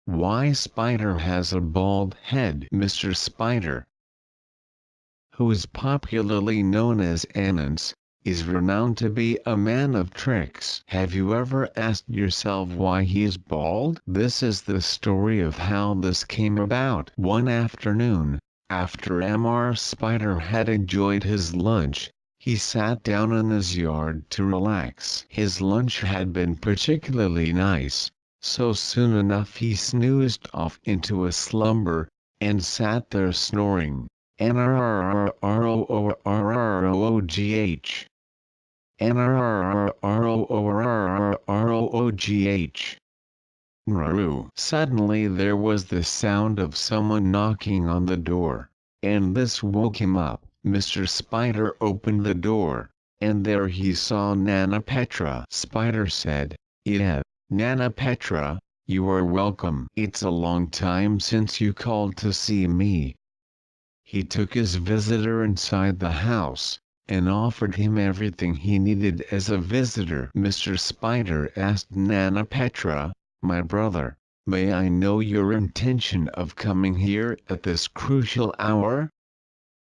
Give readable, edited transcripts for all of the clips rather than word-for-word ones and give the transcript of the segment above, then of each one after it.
Why Spider has a bald head? Mr. Spider, who is popularly known as Anansi, is renowned to be a man of tricks. Have you ever asked yourself why he is bald? This is the story of how this came about. One afternoon, after Mr. Spider had enjoyed his lunch, he sat down in his yard to relax. His lunch had been particularly nice, so soon enough he snoozed off into a slumber, and sat there snoring. NRRROOGH NRRROOGH. Suddenly there was the sound of someone knocking on the door, and this woke him up. Mr. Spider opened the door, and there he saw Nana Petra. Spider said, "Yeah, Nana Petra, you are welcome. It's a long time since you called to see me." He took his visitor inside the house, and offered him everything he needed as a visitor. Mr. Spider asked Nana Petra, "My brother, may I know your intention of coming here at this crucial hour?"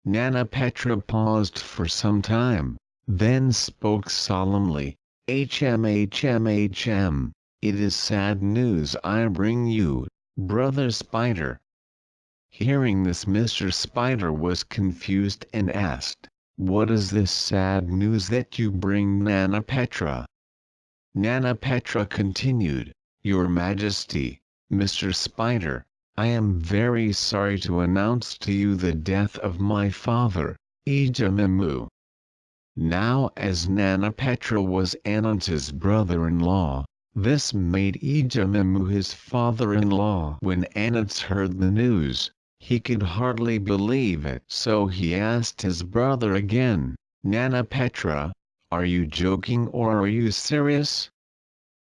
Nana Petra paused for some time, then spoke solemnly, "HM, it is sad news I bring you, Brother Spider." Hearing this, Mr. Spider was confused and asked, "What is this sad news that you bring, Nana Petra?" Nana Petra continued, "Your Majesty, Mr. Spider, I am very sorry to announce to you the death of my father, Ijamimu." Now as Nana Petra was Anansi's brother-in-law, this made Ijamimu his father-in-law. When Anansi heard the news, he could hardly believe it. So he asked his brother again, "Nana Petra, are you joking or are you serious?"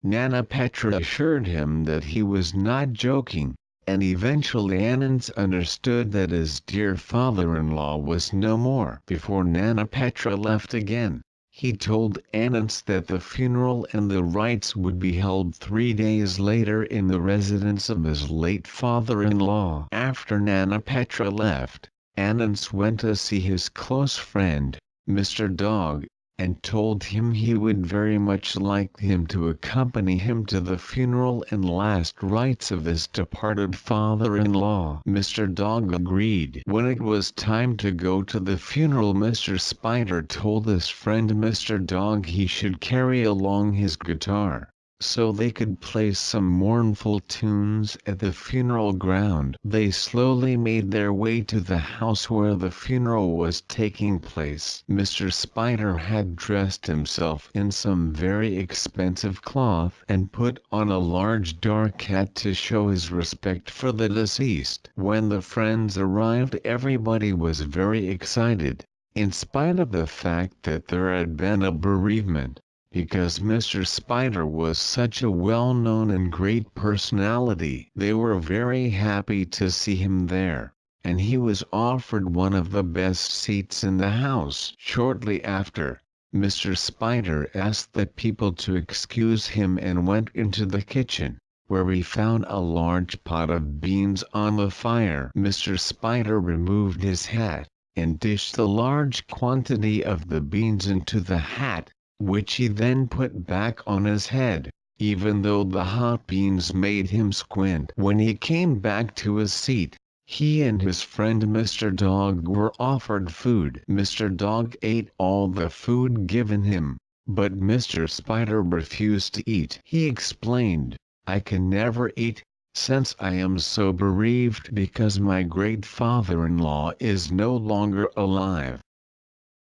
Nana Petra assured him that he was not joking, and eventually Anansi understood that his dear father-in-law was no more. Before Nana Petra left again, he told Anansi that the funeral and the rites would be held 3 days later in the residence of his late father-in-law. After Nana Petra left, Anansi went to see his close friend, Mr. Dog, and told him he would very much like him to accompany him to the funeral and last rites of his departed father-in-law. Mr. Dog agreed. When it was time to go to the funeral, Mr. Spider told his friend Mr. Dog he should carry along his guitar, so they could play some mournful tunes at the funeral ground. They slowly made their way to the house where the funeral was taking place. Mr. Spider had dressed himself in some very expensive cloth and put on a large dark hat to show his respect for the deceased. When the friends arrived, everybody was very excited, in spite of the fact that there had been a bereavement, because Mr. Spider was such a well-known and great personality. They were very happy to see him there, and he was offered one of the best seats in the house. Shortly after, Mr. Spider asked the people to excuse him and went into the kitchen, where he found a large pot of beans on the fire. Mr. Spider removed his hat, and dished a large quantity of the beans into the hat, which he then put back on his head, even though the hot beans made him squint. When he came back to his seat, he and his friend Mr. Dog were offered food. Mr. Dog ate all the food given him, but Mr. Spider refused to eat. He explained, "I can never eat, since I am so bereaved because my great father-in-law is no longer alive."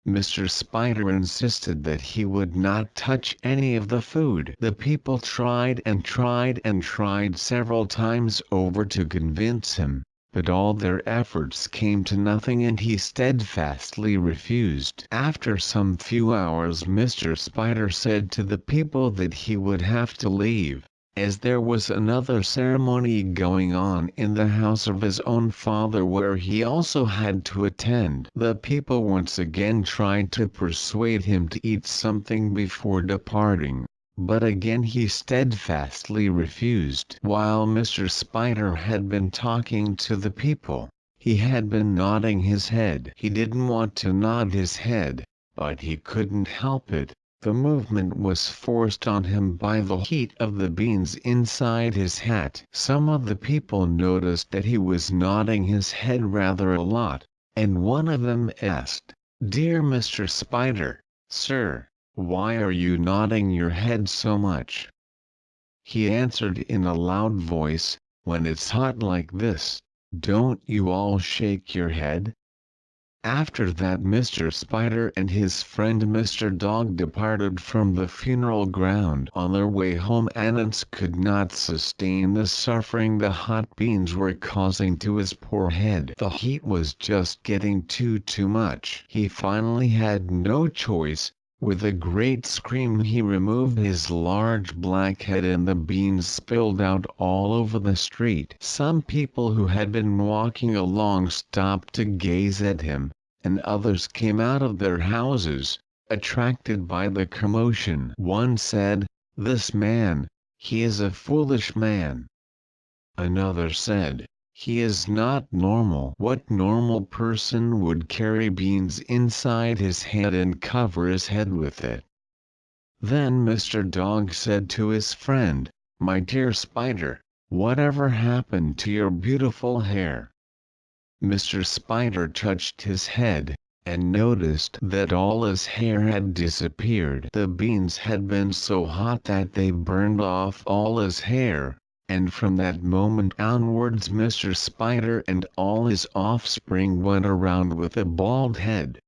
Mr. Spider insisted that he would not touch any of the food. The people tried and tried and tried several times over to convince him, but all their efforts came to nothing and he steadfastly refused. After some few hours, Mr. Spider said to the people that he would have to leave, as there was another ceremony going on in the house of his own father where he also had to attend. The people once again tried to persuade him to eat something before departing, But again he steadfastly refused. While Mr. Spider had been talking to the people, he had been nodding his head. He didn't want to nod his head, but he couldn't help it. The movement was forced on him by the heat of the beans inside his hat. Some of the people noticed that he was nodding his head rather a lot, and one of them asked, "Dear Mr. Spider, sir, why are you nodding your head so much?" He answered in a loud voice, "When it's hot like this, don't you all shake your head?" After that Mr. Spider and his friend Mr. Dog departed from the funeral ground. On their way home Ants could not sustain the suffering the hot beans were causing to his poor head. The heat was just getting too much. He finally had no choice. With a great scream he removed his large black head and the beans spilled out all over the street. Some people who had been walking along stopped to gaze at him, and others came out of their houses, attracted by the commotion. One said, "This man, he is a foolish man." Another said, "He is not normal. What normal person would carry beans inside his head and cover his head with it?" Then Mr. Dog said to his friend, "My dear Spider, whatever happened to your beautiful hair?" Mr. Spider touched his head, and noticed that all his hair had disappeared. The beans had been so hot that they burned off all his hair. And from that moment onwards Mr. Spider and all his offspring went around with a bald head.